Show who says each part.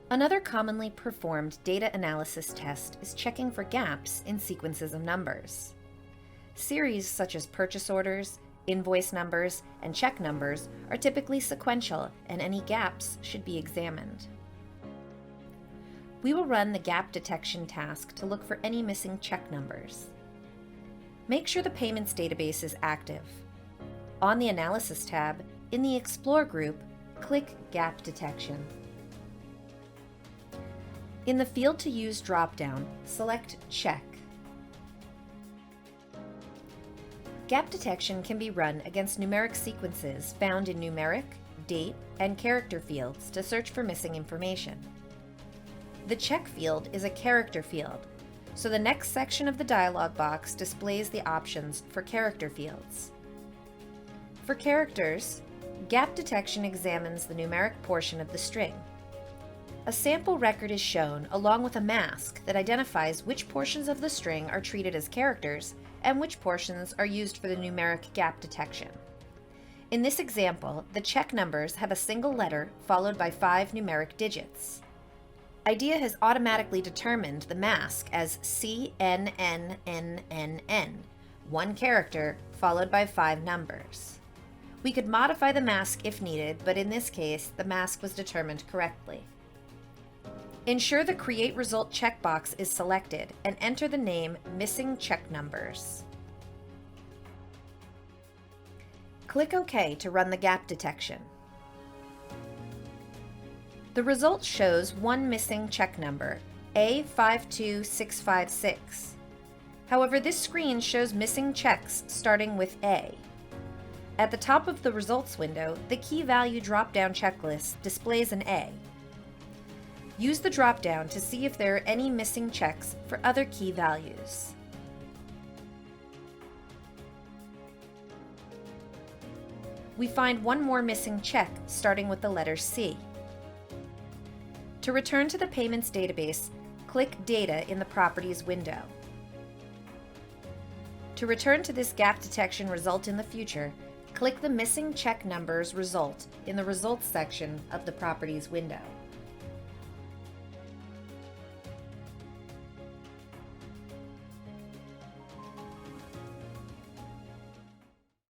Speaker 1: Another commonly performed data analysis test is checking for gaps in sequences of numbers. Series such as purchase orders, invoice numbers, and check numbers are typically sequential, and any gaps should be examined. We will run the gap detection task to look for any missing check numbers. Make sure the payments database is active. On the Analysis tab, in the Explore group, click Gap Detection. In the Field to Use dropdown, select Check. Gap detection can be run against numeric sequences found in numeric, date, and character fields to search for missing information. The check field is a character field, so the next section of the dialog box displays the options for character fields. For characters, gap detection examines the numeric portion of the string. A sample record is shown along with a mask that identifies which portions of the string are treated as characters and which portions are used for the numeric gap detection. In this example, the check numbers have a single letter followed by 5 numeric digits. IDEA has automatically determined the mask as CNNNNN, one character followed by 5 numbers. We could modify the mask if needed, but in this case, the mask was determined correctly. Ensure the Create Result checkbox is selected and enter the name Missing Check Numbers. Click OK to run the gap detection. The result shows one missing check number, A52656. However, this screen shows missing checks starting with A. At the top of the results window, the key value drop-down checklist displays an A. Use the drop-down to see if there are any missing checks for other key values. We find one more missing check starting with the letter C. To return to the payments database, click Data in the Properties window. To return to this gap detection result in the future, click the Missing Check Numbers result in the Results section of the Properties window.